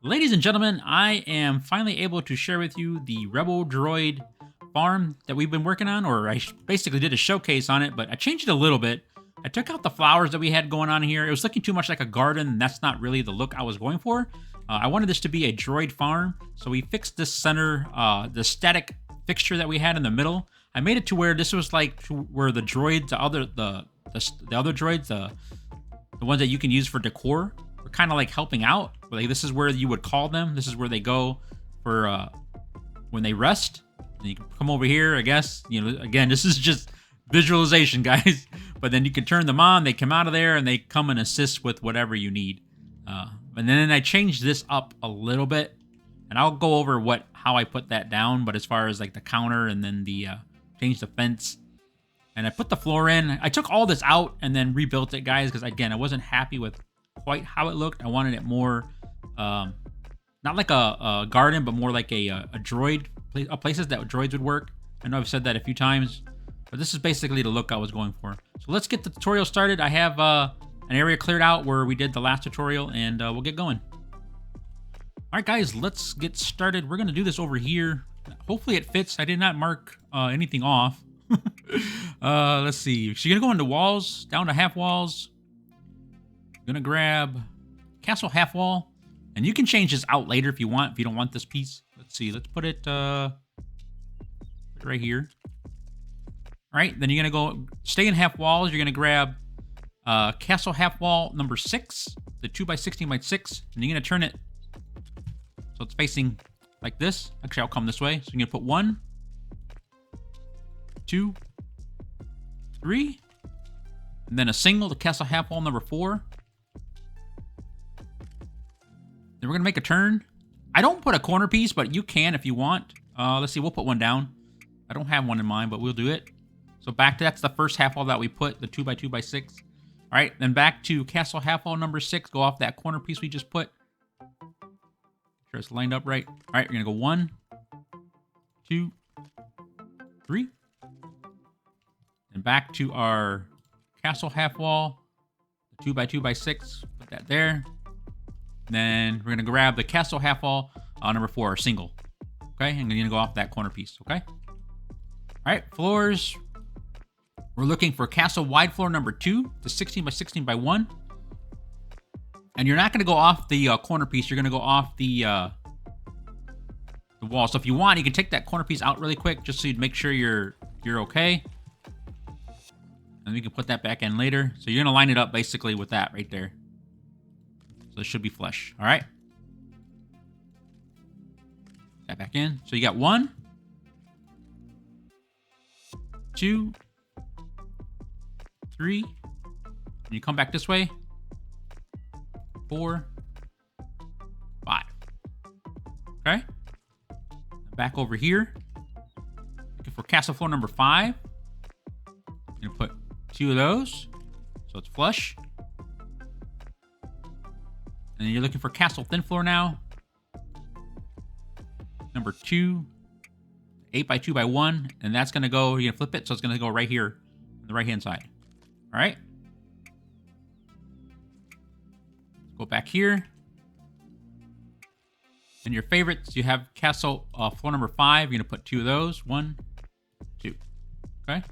Ladies and gentlemen, I am finally able to share with you the Rebel Droid Farm that we've been working on, or I basically did a showcase on it, but I changed it a little bit. I took out the flowers that we had going on here. It was looking too much like a garden, and that's not really the look I was going for. I wanted this to be a droid farm, so we fixed this center, the static fixture that we had in the middle. I made it to where this was like where the droids, the other droids, the ones that you can use for decor, were kind of like helping out. Like this is where you would call them. This is where they go for when they rest. And you can come over here, I guess. You know, again, this is just visualization, guys. But then you can turn them on. They come out of there and they come and assist with whatever you need. And then I changed this up a little bit, and I'll go over how I put that down. But as far as like the counter and then the change the fence, and I put the floor in. I took all this out and then rebuilt it, guys, because again, I wasn't happy with quite how it looked. I wanted it more, not like a garden, but more like a droid places that droids would work. I know I've said that a few times, but this is basically the look I was going for. So let's get the tutorial started. I have an area cleared out where we did the last tutorial, and we'll get going. All right, guys, let's get started. We're going to do this over here. Hopefully it fits. I did not mark anything off. Let's see. So you're going to go into walls, down to half walls. You're going to grab castle half wall. And you can change this out later if you want, if you don't want this piece. Let's see. Let's put it right here. All right, then you're going to go stay in half walls. You're going to grab castle half wall number 6, the 2x16x6, and you're going to turn it so it's facing like this. Actually, I'll come this way. So you're going to put 1, 2, 3, and then a single, the castle half wall number 4. Then we're going to make a turn. I don't put a corner piece, but you can if you want. Let's see, we'll put one down. I don't have one in mind, but we'll do it. So back to, that's the first half wall that we put, the 2x2x6. All right, then back to castle half wall number 6. Go off that corner piece we just put. Make sure it's lined up right. All right, we're going to go 1, 2, 3. And back to our castle half wall, the 2x2x6. Put that there. Then we're going to grab the castle half wall, number 4, single. Okay, and you're going to go off that corner piece, okay? All right, floors. We're looking for castle wide floor number 2, the 16x16x1. And you're not going to go off the corner piece. You're going to go off the wall. So if you want, you can take that corner piece out really quick just so you'd make sure you're okay. And we can put that back in later. So you're going to line it up basically with that right there. So it should be flush. All right. Put that back in. So you got 1, 2, 3. And you come back this way. 4, 5. Okay. Back over here. Looking for castle floor number 5. I'm going to put 2 of those. So it's flush. And then you're looking for castle thin floor now. Number 2. 8x2x1. And that's going to go, you're going to flip it. So it's going to go right here on the right hand side. All right. Go back here. And your favorites, you have castle floor number 5. You're going to put 2 of those. 1, 2. Okay.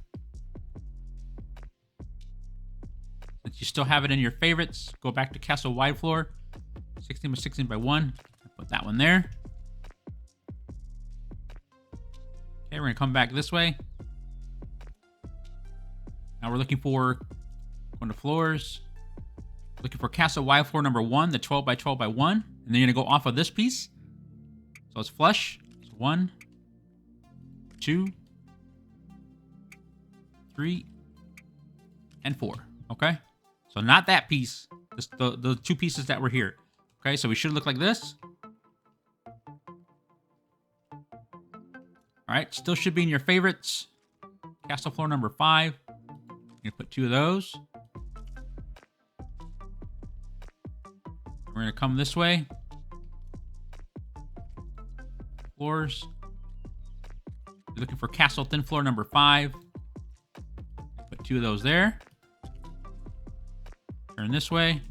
Since you still have it in your favorites, go back to castle wide floor. 16x16x1. Put that one there. Okay, we're going to come back this way. Now we're looking for going to floors. Looking for castle wide floor number 1, the 12x12x1. And then you're going to go off of this piece. So it's flush. So 1, 2, 3, and 4. Okay? So not that piece. Just the 2 pieces that were here. Okay, so we should look like this. All right, still should be in your favorites. Castle floor number 5. You're going to put 2 of those. We're going to come this way. Floors. You're looking for castle thin floor number 5. Put 2 of those there. Turn this way.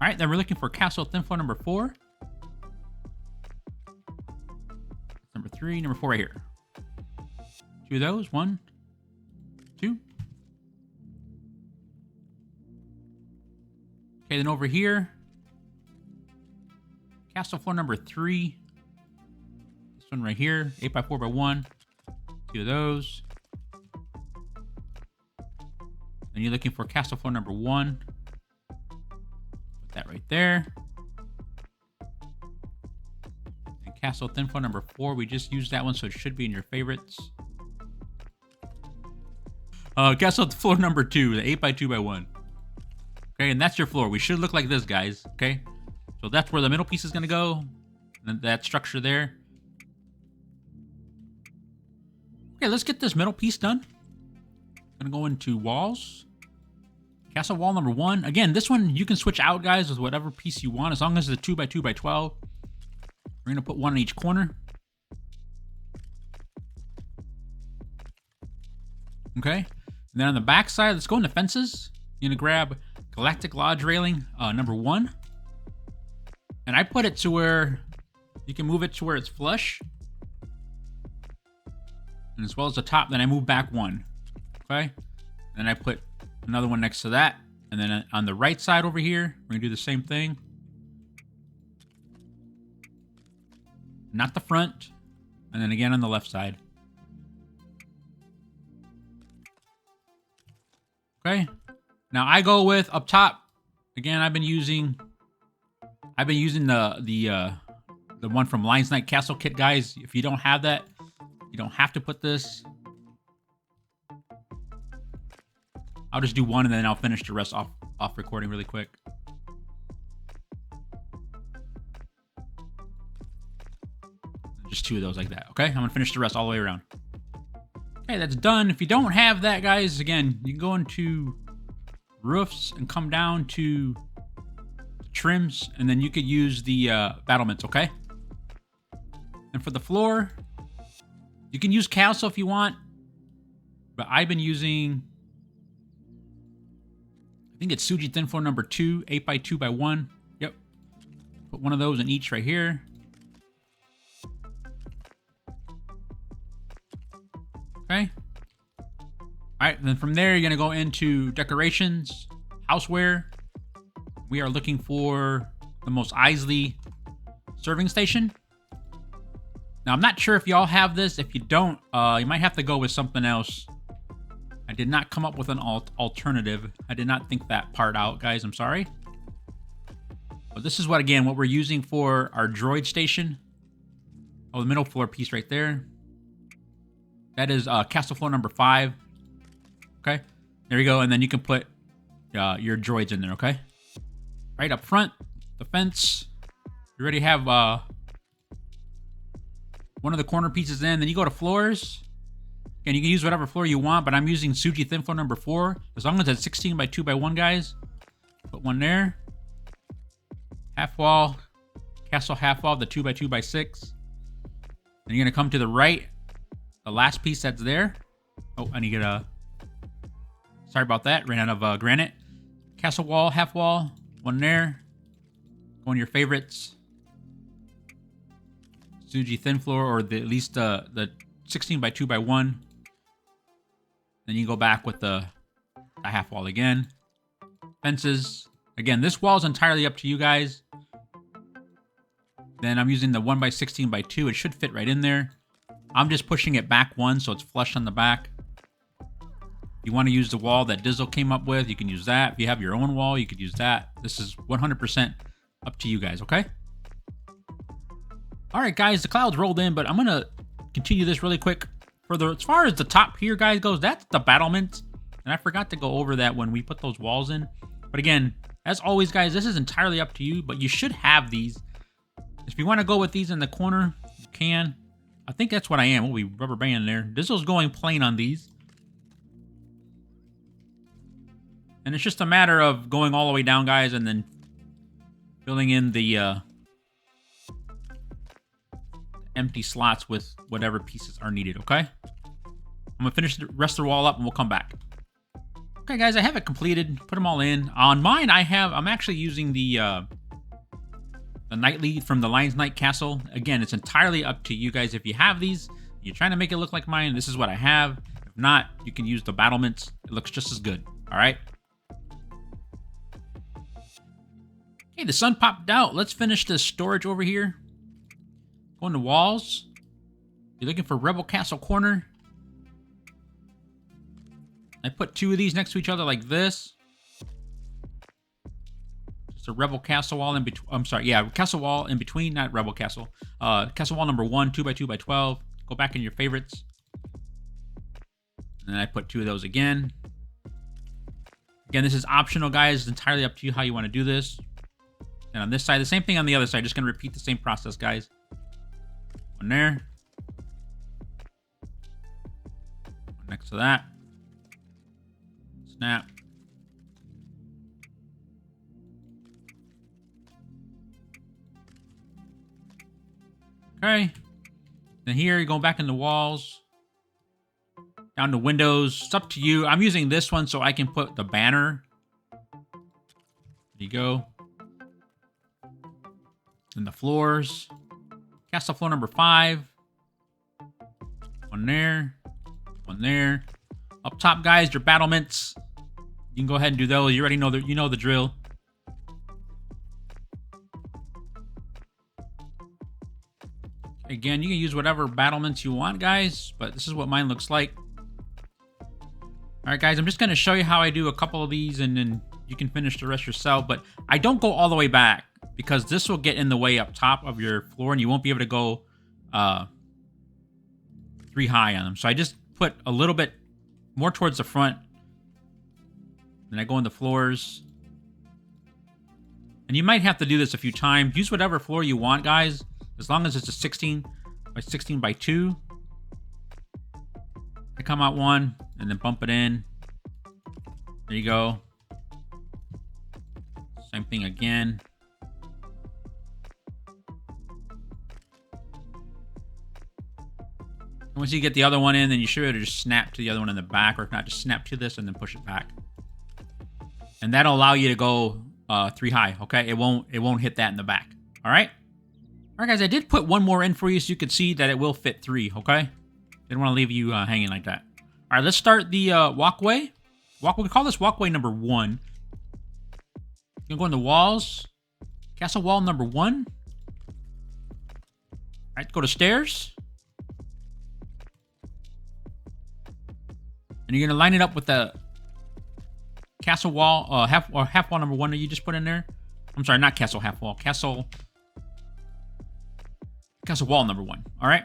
All right, then we're looking for castle thin floor number 4. Number 3, number 4 right here. 2 of those. 1, 2. Okay, then over here, castle floor number 3. This one right here, 8x4x1. 2 of those. Then you're looking for castle floor number 1. Put that right there. And castle thin floor number 4. We just used that one, so it should be in your favorites. Castle floor number 2, the 8x2x1. Okay, and that's your floor. We should look like this, guys. Okay, so that's where the middle piece is gonna go. And that structure there. Okay, let's get this middle piece done. Gonna go into walls. Castle wall number 1. Again, this one you can switch out, guys, with whatever piece you want, as long as it's a 2x2x12. We're gonna put 1 in each corner. Okay, and then on the back side, let's go into fences. You're gonna grab Galactic Lodge railing number 1, and I put it to where you can move it to where it's flush, and as well as the top. Then I move back 1. Okay, then I put another one next to that, and then on the right side over here, we're gonna do the same thing. Not the front, and then again on the left side. Okay, now I go with up top. Again, I've been using the one from Lions Night Castle Kit, guys. If you don't have that, you don't have to put this. I'll just do 1 and then I'll finish the rest off recording really quick. Just 2 of those like that. Okay, I'm gonna finish the rest all the way around. Okay, that's done. If you don't have that, guys, again, you can go into roofs and come down to trims, and then you could use the battlements, okay? And for the floor, you can use castle if you want, but I've been using, I think it's Suji thin floor number 2, 8x2x1. Yep. Put 1 of those in each right here. Okay. All right, and then from there, you're gonna go into decorations, houseware. We are looking for the Mos Eisley serving station. Now, I'm not sure if y'all have this. If you don't, you might have to go with something else. I did not come up with an alternative. I did not think that part out, guys. I'm sorry. But this is what we're using for our droid station. Oh, the middle floor piece right there. That is castle floor number 5. Okay, there you go. And then you can put your droids in there, okay? Right up front, the fence. You already have one of the corner pieces in. Then you go to floors. And you can use whatever floor you want, but I'm using Suji thin floor number 4. As long as it's 16x2x1, guys. Put 1 there. Half wall. Castle half wall, the 2x2x6. Then you're going to come to the right. The last piece that's there. Oh, I need to get a... Sorry about that. Ran out of granite. Castle wall, half wall. 1 there. Go on your favorites. Suji thin floor, or at least the 16x2x1. Then you go back with the half wall again. Fences. Again, this wall is entirely up to you guys. Then I'm using the 1x16x2. It should fit right in there. I'm just pushing it back 1 so it's flush on the back. If you want to use the wall that Dizzle came up with, you can use that. If you have your own wall, you could use that. This is 100% up to you guys, okay? All right, guys, the clouds rolled in, but I'm going to continue this really quick. As far as the top here, guys, goes, that's the battlement. And I forgot to go over that when we put those walls in. But again, as always, guys, this is entirely up to you, but you should have these. If you want to go with these in the corner, you can. I think that's what I am. We'll be rubber banding there. Dizzle's going plain on these. And it's just a matter of going all the way down, guys, and then filling in the empty slots with whatever pieces are needed, okay? I'm going to finish the rest of the wall up, and we'll come back. Okay, guys, I have it completed. Put them all in. On mine, I'm actually using the nightly from the Lion's Night Castle. Again, it's entirely up to you guys. If you have these, you're trying to make it look like mine, this is what I have. If not, you can use the battlements. It looks just as good. All right. Okay, the sun popped out. Let's finish this storage over here. Go into walls. You're looking for Rebel Castle corner. I put 2 of these next to each other like this. Just a Rebel Castle wall in between. I'm sorry, yeah, Castle wall in between, not Rebel Castle. Castle wall number 1, 2x2x12. Go back in your favorites. And then I put 2 of those again. Again, this is optional, guys. It's entirely up to you how you want to do this. And on this side, the same thing on the other side. Just going to repeat the same process, guys. One there. One next to that. Snap. Okay. Then here, you're going back in the walls. Down to windows. It's up to you. I'm using this one so I can put the banner. There you go. And the floors. Castle floor number 5. One there. One there. Up top, guys, your battlements. You can go ahead and do those. You already know the drill. Again, you can use whatever battlements you want, guys, but this is what mine looks like. All right, guys, I'm just going to show you how I do a couple of these, and then you can finish the rest yourself. But I don't go all the way back because this will get in the way up top of your floor, and you won't be able to go 3 high on them. So I just put a little bit more towards the front. Then I go in the floors. And you might have to do this a few times. Use whatever floor you want, guys. As long as it's a 16 by 16 by 2. I come out one and then bump it in. There you go. Same thing again. Once you get the other one in, then you should be able to just snap to the other one in the back, or if not, just snap to this and then push it back. And that'll allow you to go 3 high, okay? It won't hit that in the back, all right? All right, guys, I did put one more in for you so you could see that it will fit 3, okay? Didn't want to leave you hanging like that. All right, let's start the walkway. We call this walkway number 1. You're going to go in the walls. Castle wall number 1. All right, go to stairs. And you're going to line it up with the castle wall, half wall number 1 that you just put in there. I'm sorry, not castle half wall. Castle wall number 1. All right.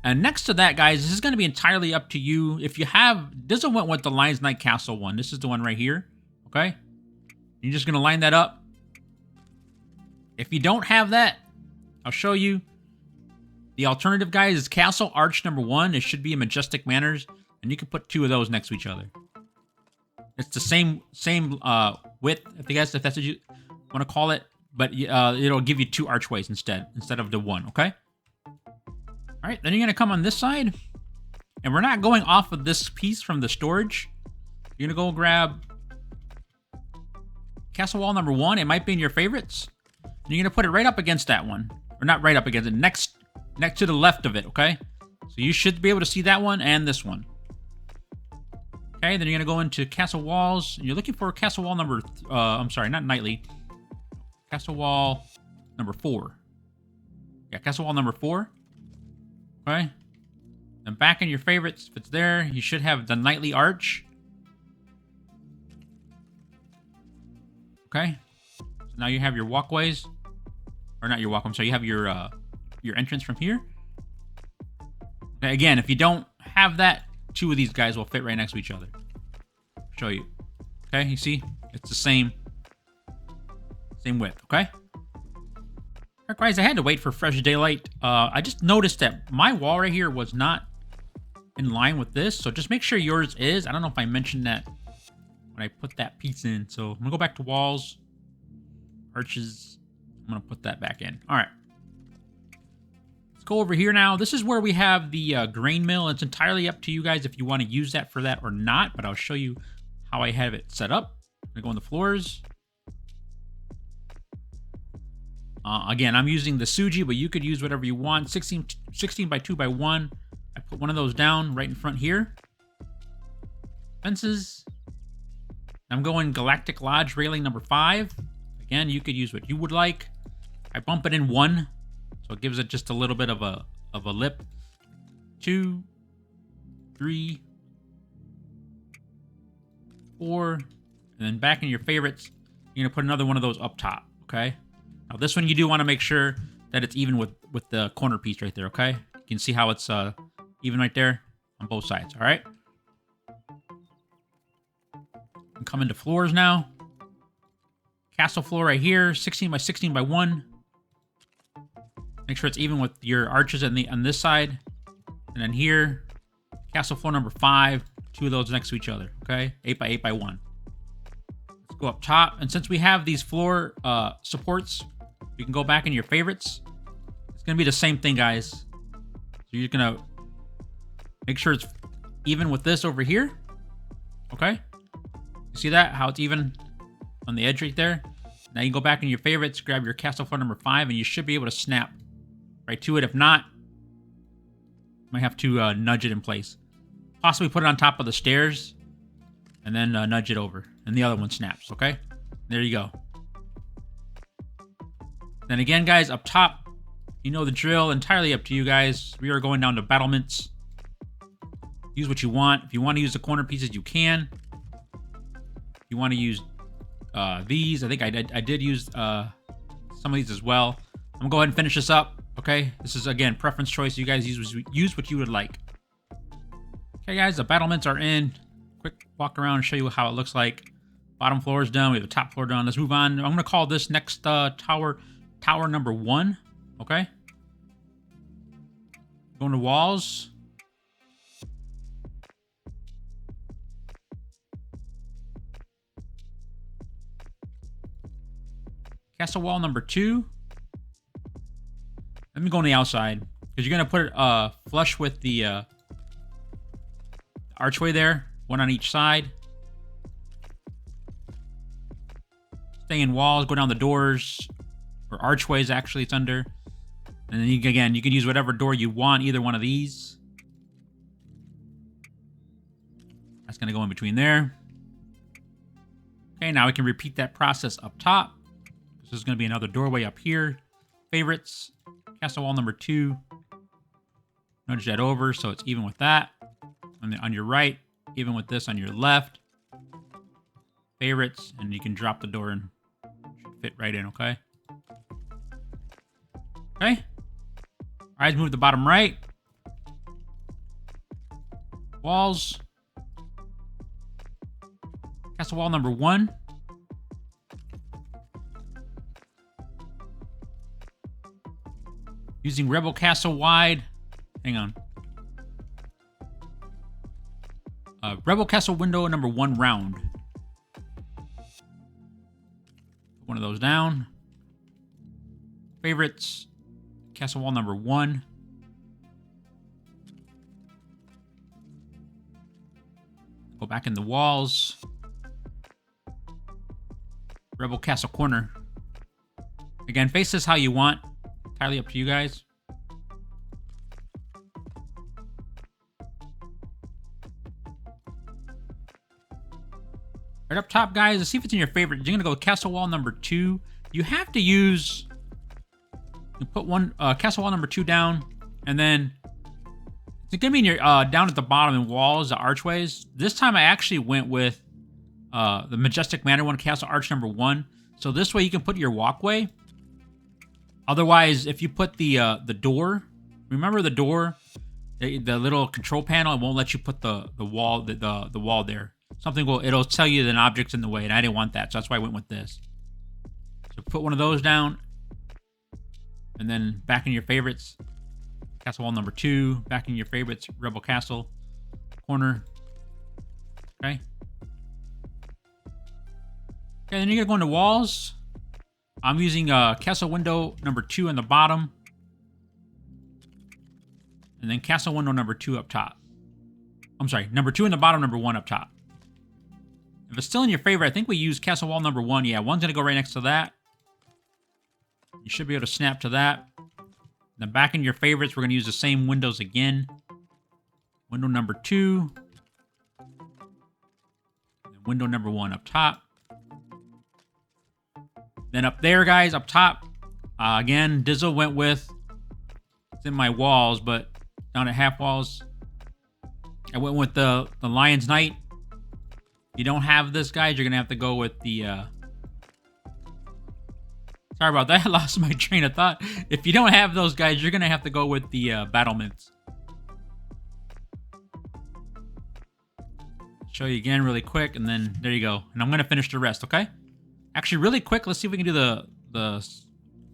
And next to that, guys, this is going to be entirely up to you. If you have, this one went with the Lion's Night Castle one. This is the one right here. Okay. You're just going to line that up. If you don't have that, I'll show you. The alternative, guys, is Castle Arch number 1. It should be in Majestic Manors. And you can put 2 of those next to each other. It's the same width, if that's what you want to call it. But it'll give you 2 archways instead of the 1, okay? All right, then you're going to come on this side. And we're not going off of this piece from the storage. You're going to go grab castle wall number 1. It might be in your favorites. And you're going to put it right up against that one. Or not right up against it, next to the left of it, okay? So you should be able to see that one and this one. Okay, then you're going to go into castle walls. And you're looking for castle wall number... I'm sorry, not nightly. Castle wall number 4. Yeah, castle wall number 4. Okay. And back in your favorites, if it's there, you should have the nightly arch. Okay. So now you have your walkways. Or not your walkway, I'm sorry, you have your entrance from here. Okay, again, if you don't have that, 2 of these guys will fit right next to each other. Show you. Okay, you see? It's the same width, okay? All right, guys, I had to wait for fresh daylight. I just noticed that my wall right here was not in line with this, so just make sure yours is. I don't know if I mentioned that when I put that piece in. So I'm gonna go back to walls, arches. I'm gonna put that back in. All right. Let's go over here now. This is where we have the grain mill. It's entirely up to you guys if you want to use that for that or not, but I'll show you how I have it set up. I'm gonna go on the floors. Again, I'm using the Suji, but you could use whatever you want. 16 by 2 by 1. I put one of those down right in front here. Fences. I'm going Galactic Lodge railing number 5. Again, you could use what you would like. I bump it in 1, so it gives it just a little bit of a lip. 2, 3, 4, and then back in your favorites, you're gonna put another one of those up top. Okay. Now this one you do want to make sure that it's even with the corner piece right there. Okay. You can see how it's even right there on both sides. All right. And come into floors now. Castle floor right here, 16 by 16 by 1. Make sure it's even with your arches on this side. And then here, castle floor number 5, 2 of those next to each other, okay? 8 by 8 by 1. Let's go up top. And since we have these floor supports, you can go back in your favorites. It's going to be the same thing, guys. So you're going to make sure it's even with this over here, okay? You see that? How it's even on the edge right there? Now you can go back in your favorites, grab your castle floor number 5, and you should be able to snap right to it. If not, you might have to nudge it in place. Possibly put it on top of the stairs, and then nudge it over. And the other one snaps, okay? There you go. Then again, guys, up top, you know the drill. Entirely up to you guys. We are going down to battlements. Use what you want. If you want to use the corner pieces, you can. If you want to use these, I think I did use some of these as well. I'm gonna go ahead and finish this up. Okay, this is again preference choice. You guys use what you would like. Okay, guys, the battlements are in. Quick walk around and show you how it looks like. Bottom floor is done. We have the top floor done. Let's move on. I'm gonna call this next tower number 1. Okay. Going to walls. Castle wall number 2. Let me go on the outside, because you're going to put it flush with the archway there. One on each side. Stay in walls, go down the doors, or archways actually it's under. And then you can use whatever door you want, either one of these. That's going to go in between there. Okay, now we can repeat that process up top. This is going to be another doorway up here. Favorites. Castle wall number 2. Nudge that over so it's even with that. And then on your right, even with this on your left. Favorites. And you can drop the door and fit right in, okay? Okay. Alright, move the bottom right. Walls. Castle wall number 1. Using Rebel Castle wide. Hang on. Rebel Castle window number 1 round. Put one of those down. Favorites. Castle wall number 1. Go back in the walls. Rebel Castle corner. Again, face this how you want. Entirely up to you guys. Right up top, guys, let's see if it's in your favorite. You're going to go castle wall number 2. You have to use... You put one castle wall number 2 down, and then it's going to be in your, down at the bottom in walls, the archways. This time I actually went with the Majestic Manor one, castle arch number 1. So this way you can put your walkway. Otherwise, if you put the door, remember the door, the little control panel, it won't let you put the wall the wall there. It'll tell you that an object's in the way, and I didn't want that, so that's why I went with this. So put one of those down, and then back in your favorites, castle wall number 2, back in your favorites, Rebel Castle corner. Okay. Okay, then you're gonna go into walls. I'm using castle window number 2 on the bottom. And then castle window number 2 up top. I'm sorry, number 2 in the bottom, number 1 up top. If it's still in your favorite, I think we use castle wall number 1. Yeah, 1's going to go right next to that. You should be able to snap to that. Then back in your favorites, we're going to use the same windows again. Window number 2. And window number 1 up top. Then up there, guys, up top, again, Dizzle went with, it's in my walls, but down at half walls, I went with the Lion's Knight. If you don't have this, guys, you're going to have to go with the, sorry about that, I lost my train of thought. If you don't have those, guys, you're going to have to go with the battlements. Show you again really quick, and then there you go. And I'm going to finish the rest, okay? Actually, really quick, let's see if we can do let's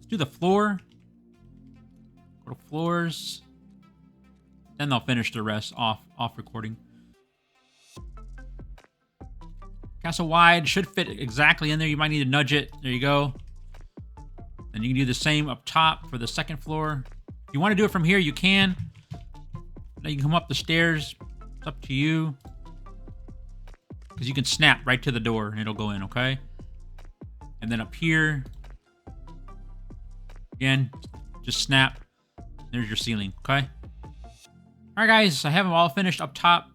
do the floor. Go to floors. Then they'll finish the rest off recording. Castle wide should fit exactly in there. You might need to nudge it. There you go. Then you can do the same up top for the second floor. If you want to do it from here, you can. Now you can come up the stairs. It's up to you. Because you can snap right to the door and it'll go in, okay? And then up here, again, just snap. There's your ceiling, okay? All right, guys, I have them all finished up top.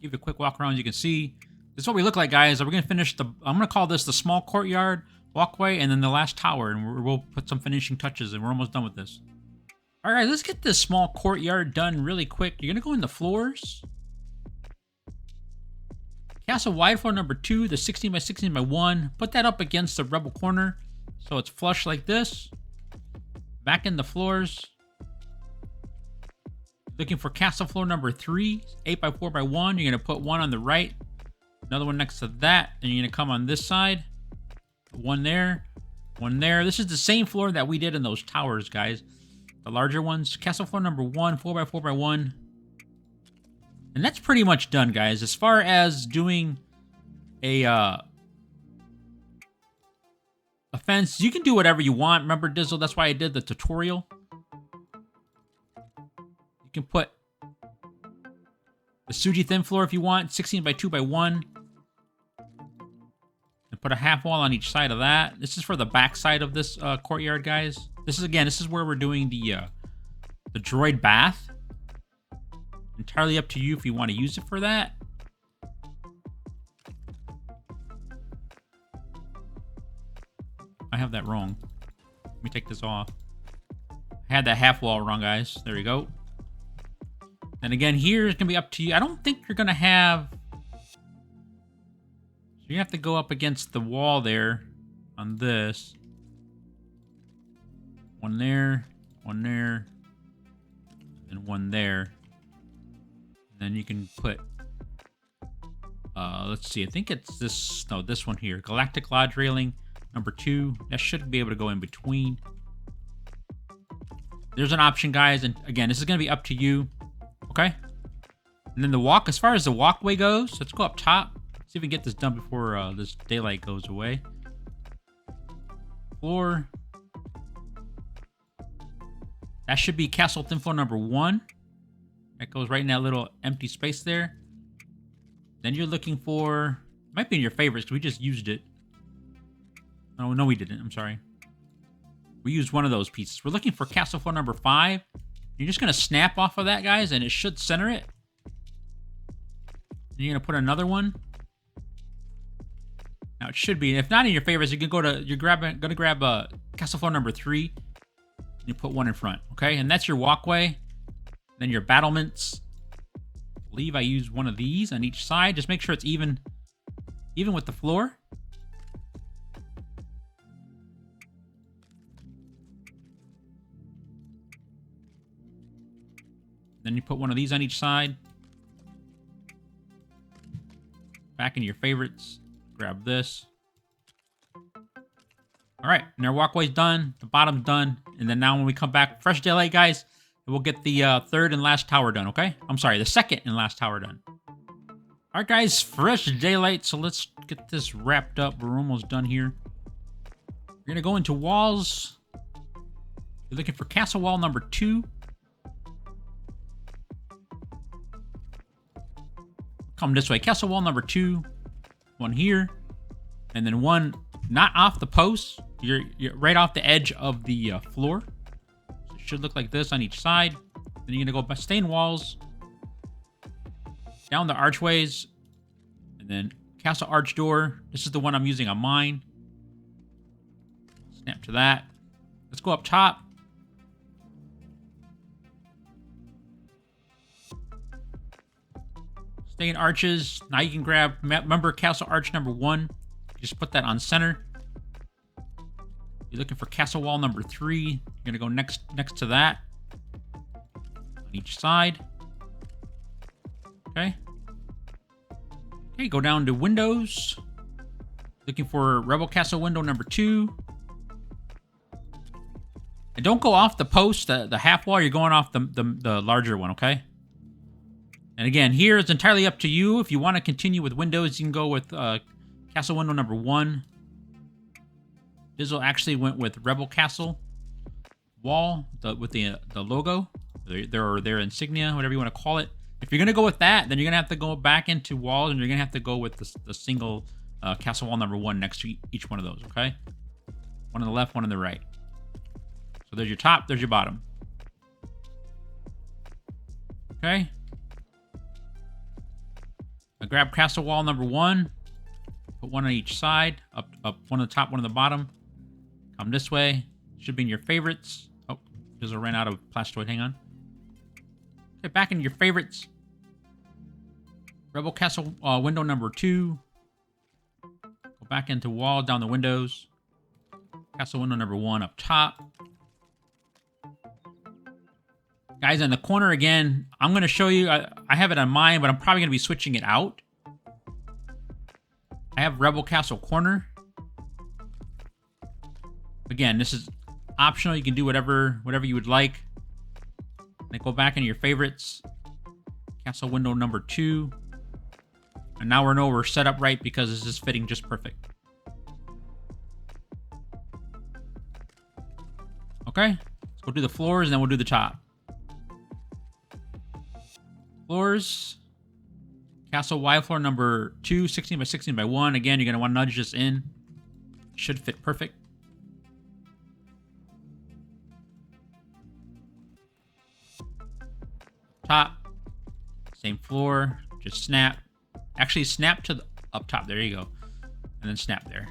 Give you a quick walk around. You can see this is what we look like, guys. We're gonna finish I'm gonna call this the small courtyard, walkway, and then the last tower, and we'll put some finishing touches, and we're almost done with this. All right, let's get this small courtyard done really quick. You're gonna go in the floors. Castle wide floor number 2, the 16 by 16 by 1. Put that up against the Rebel corner so it's flush like this. Back in the floors. Looking for castle floor number 3, 8 by 4 by 1. You're going to put one on the right. Another one next to that. And you're going to come on this side. One there. One there. This is the same floor that we did in those towers, guys. The larger ones. Castle floor number 1, 4 by 4 by 1. And that's pretty much done, guys. As far as doing a fence, you can do whatever you want. Remember, Dizzle, that's why I did the tutorial. You can put the Suji thin floor if you want, 16 by 2 by 1. And put a half wall on each side of that. This is for the back side of this courtyard, guys. This is where we're doing the droid bath. Entirely up to you if you want to use it for that. I have that wrong. Let me take this off. I had that half wall wrong, guys. There we go. And again, here it's going to be up to you. I don't think you're going to have... So you have to go up against the wall there on this. One there, and one there. Then you can put, let's see, I think it's this, no, this one here. Galactic Lodge railing, number 2. That should be able to go in between. There's an option, guys, and again, this is going to be up to you, okay? And then as far as the walkway goes, let's go up top. See if we can get this done before this daylight goes away. Floor. That should be castle thin floor number 1. That goes right in that little empty space there. Then you're looking for... It might be in your favorites because we just used it. Oh, no, we didn't. I'm sorry. We used one of those pieces. We're looking for castle floor number 5. You're just going to snap off of that, guys, and it should center it. And you're going to put another one. Now, it should be. If not in your favorites, you can go to... You're going to grab castle floor number 3. And you put one in front, okay? And that's your walkway. Then your battlements. I believe I used one of these on each side. Just make sure it's even with the floor. Then you put one of these on each side. Back in your favorites. Grab this. All right, and our walkway's done. The bottom's done. And then now when we come back, fresh daylight, guys, we'll get the third and last tower done, okay? I'm sorry, the second and last tower done. All right, guys, fresh daylight. So let's get this wrapped up. We're almost done here. We're going to go into walls. You're looking for castle wall number 2. Come this way. Castle wall number 2. one here, and then one not off the post. You're right off the edge of the floor. So it should look like this on each side. Then you're gonna go by stain walls, down the archways, and then castle arch door. This is the one I'm using on mine. Snap to that. Let's go up top. Stay in arches. Now you can grab, remember castle arch number 1. Just put that on center. You're looking for castle wall number 3. You're gonna go next to that. On each side. Okay. Okay, go down to windows. Looking for Rebel Castle window number 2. And don't go off the post, the half wall. You're going off the larger one, okay? And again, here it's entirely up to you. If you want to continue with windows, you can go with Castle window number 1. Dizzle actually went with Rebel Castle wall with the logo, their insignia, whatever you want to call it. If you're gonna go with that, then you're gonna have to go back into walls, and you're gonna have to go with the single castle wall number 1 next to each one of those. Okay, one on the left, one on the right. So there's your top, there's your bottom. Okay. I grab castle wall number 1. Put one on each side. Up, one on the top, one on the bottom. Come this way. Should be in your favorites. Oh, Dizzle ran out of plastoid. Hang on. Okay, back in your favorites. Rebel Castle window number 2. Go back into wall, down the windows. Castle window number 1 up top. Guys, in the corner again, I'm going to show you. I have it on mine, but I'm probably going to be switching it out. I have Rebel Castle corner. Again, this is optional. You can do whatever you would like. Then go back into your favorites. Castle window number 2. And now we're set up right because this is fitting just perfect. Okay, let's go do the floors and then we'll do the top. Floors. Castle Y floor number 2, 16 by 16 by 1. Again, you're going to want to nudge this in. Should fit perfect. Top. Same floor. Just snap. Actually, snap to the up top. There you go. And then snap there.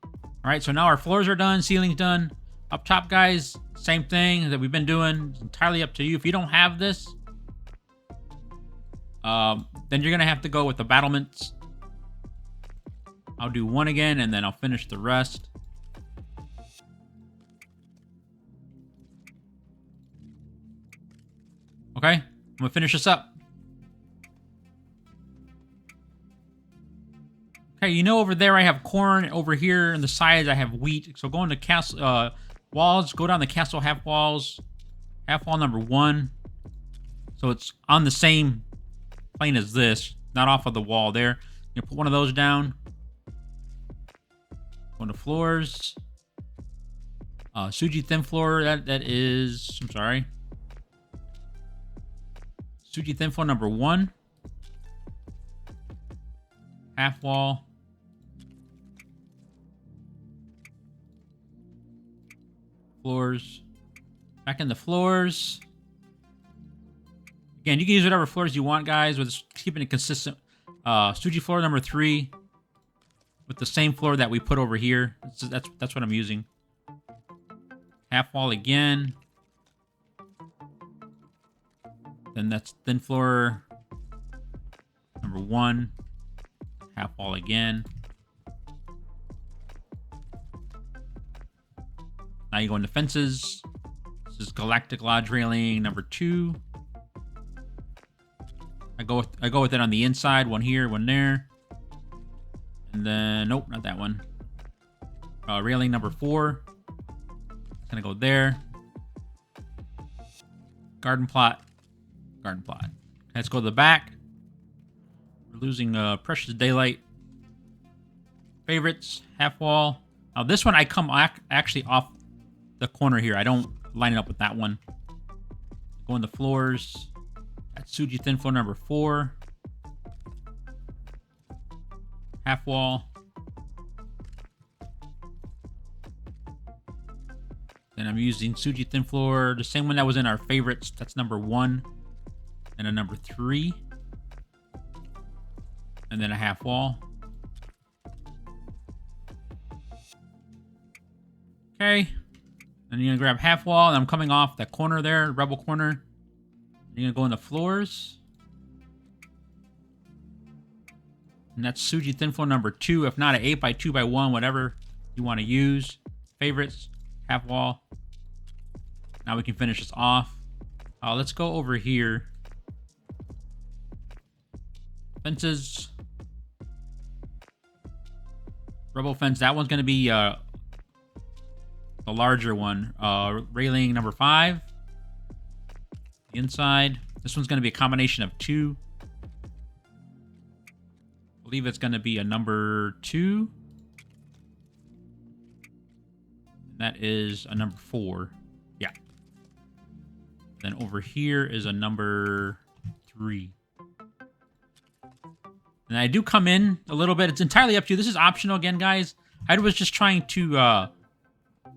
All right, so now our floors are done. Ceiling's done. Up top, guys, same thing that we've been doing. It's entirely up to you. If you don't have this, then you're going to have to go with the battlements. I'll do one again, and then I'll finish the rest. Okay, I'm going to finish this up. Okay, you know over there I have corn. Over here on the sides I have wheat. So go into castle walls. Go down the castle half walls. Half wall number 1. So it's on the same plane as this, not off of the wall there. You put one of those down. Go into floors. Suji thin floor. That is. I'm sorry. Suji thin floor number 1. Half wall. Floors. Back in the floors. Again, you can use whatever floors you want, guys, with keeping it consistent. Suji floor number 3 with the same floor that we put over here. That's what I'm using. Half wall again. Then that's thin floor number 1. Half wall again. Now you go into fences. This is Galactic Lodge railing number 2. I go with it on the inside. One here, one there. And then, nope, not that one. Railing number 4. It's gonna go there. Garden plot. Garden plot. Let's go to the back. We're losing precious daylight. Favorites, half wall. Now this one I come actually off the corner here. I don't line it up with that one. Go in the floors. That's Suji thin floor number 4. half wall. Then I'm using Suji thin floor, the same one that was in our favorites. That's number 1. And a number 3. And then a half wall. Okay. Then you're gonna grab half wall, and I'm coming off that corner there, Rebel corner. You're gonna go in the floors. And that's Suji thin floor number 2. If not, an 8x2x1, whatever you want to use. Favorites, half wall. Now we can finish this off. Let's go over here. Fences. Rebel fence. That one's going to be the larger one. Railing number 5. The inside. This one's going to be a combination of 2. I believe it's going to be a number 2. That is a number 4. Yeah. Then over here is a number 3. And I do come in a little bit. It's entirely up to you. This is optional again, guys. I was just trying to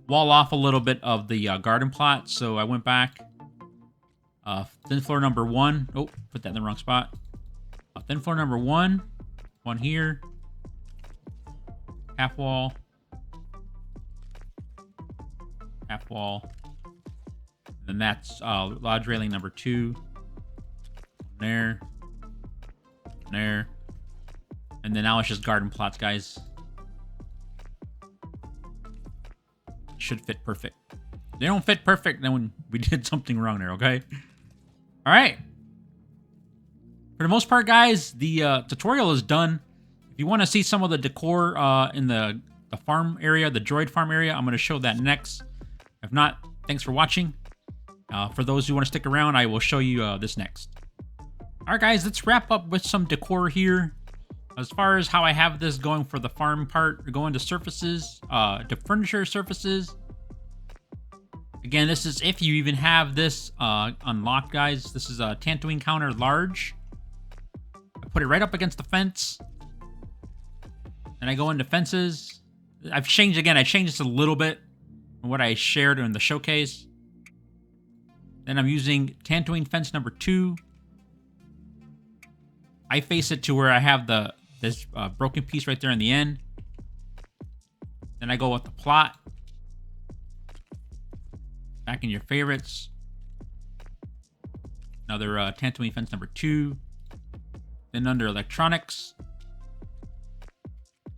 wall off a little bit of the garden plot, so I went back. Thin floor number 1. Oh, put that in the wrong spot. Thin floor number 1. One here. Half wall. Half wall. And that's lodge railing number 2. There. There. And then now it's just garden plots, guys. Should fit perfect. If they don't fit perfect, then we did something wrong there, okay? All right. For the most part, guys, the tutorial is done. If you want to see some of the decor in the farm area, the droid farm area, I'm going to show that next. If not, thanks for watching. For those who want to stick around, I will show you this next. All right, guys, let's wrap up with some decor here. As far as how I have this going for the farm part, we're going to surfaces, to furniture surfaces. Again, this is if you even have this unlocked, guys. This is a Tatooine counter large. I put it right up against the fence. And I go into fences. I've changed, again, I changed this a little bit from what I shared in the showcase. Then I'm using Tatooine fence number 2. I face it to where I have this broken piece right there in the end. Then I go with the plot. Back in your favorites. Another Tatooine fence number 2. Then under electronics,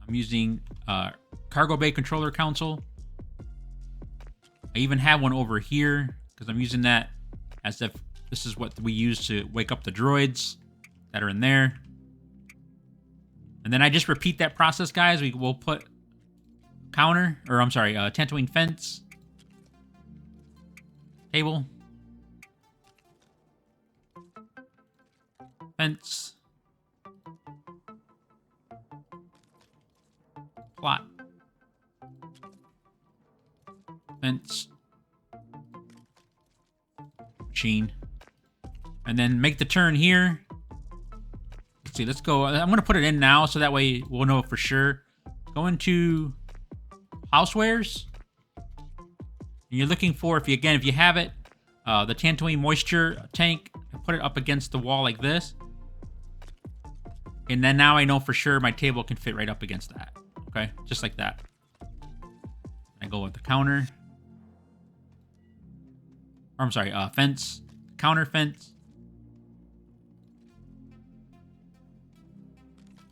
I'm using cargo bay controller console. I even have one over here because I'm using that as if this is what we use to wake up the droids that are in there. And then I just repeat that process, guys. We will put Tatooine fence, table, fence, plot, fence, machine, and then make the turn here. Let's see, let's go. I'm going to put it in now so that way we'll know for sure. Go into housewares. And you're looking for, if you have it, the Tatooine moisture tank, put it up against the wall like this. And then now I know for sure my table can fit right up against that. Okay, just like that. I go with the counter. Or I'm sorry, fence, counter fence,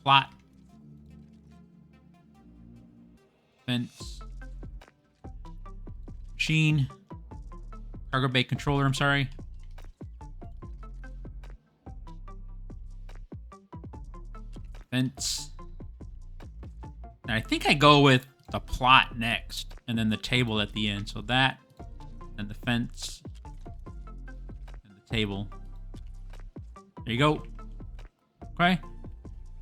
plot, fence, machine, cargo bay controller, I'm sorry. Fence. And I think I go with the plot next, and then the table at the end. So that, and the fence, and the table. There you go. Okay.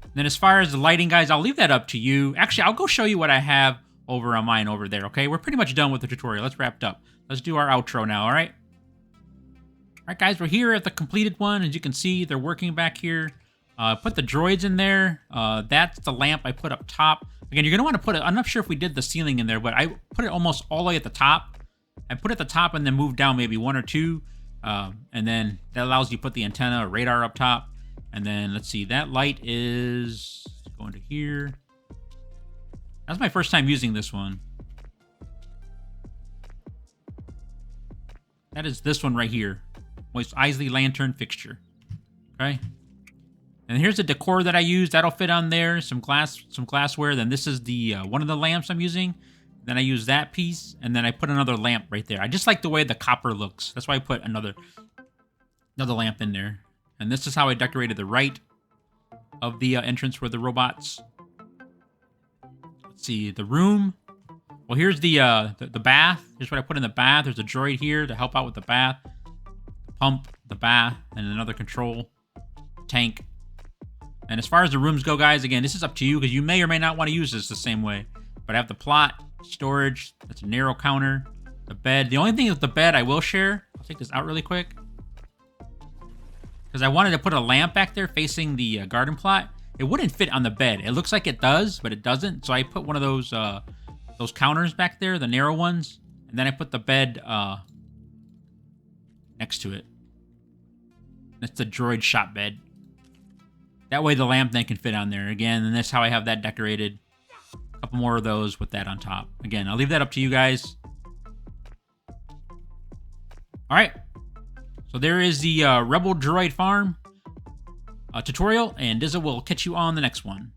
And then as far as the lighting, guys, I'll leave that up to you. Actually, I'll go show you what I have over on mine over there, okay? We're pretty much done with the tutorial. Let's wrap it up. Let's do our outro now, all right? All right, guys, we're here at the completed one. As you can see, they're working back here. Put the droids in there. That's the lamp I put up top. Again, you're going to want to put it, I'm not sure if we did the ceiling in there, but I put it almost all the way at the top. I put it at the top and then moved down maybe one or two. And then that allows you to put the antenna or radar up top. And then let's see, that light is going to here. That's my first time using this one. That is this one right here. Moist Isley lantern fixture. Okay. And here's the decor that I used. That'll fit on there. Some glassware. Then this is the one of the lamps I'm using. Then I use that piece, and then I put another lamp right there. I just like the way the copper looks. That's why I put another lamp in there. And this is how I decorated the right of the entrance where the robots. Let's see, the room. Well, here's the bath. Here's what I put in the bath. There's a droid here to help out with the bath. The pump, the bath, and another control tank. And as far as the rooms go, guys, again, this is up to you because you may or may not want to use this the same way. But I have the plot, storage, that's a narrow counter, the bed. The only thing with the bed I will share, I'll take this out really quick. Because I wanted to put a lamp back there facing the garden plot. It wouldn't fit on the bed. It looks like it does, but it doesn't. So I put one of those counters back there, the narrow ones. And then I put the bed next to it. That's the droid shop bed. That way the lamp then can fit on there. Again, and that's how I have that decorated. A couple more of those with that on top. Again, I'll leave that up to you guys. All right. So there is the Rebel Droid Farm tutorial, and Dizzle will catch you on the next one.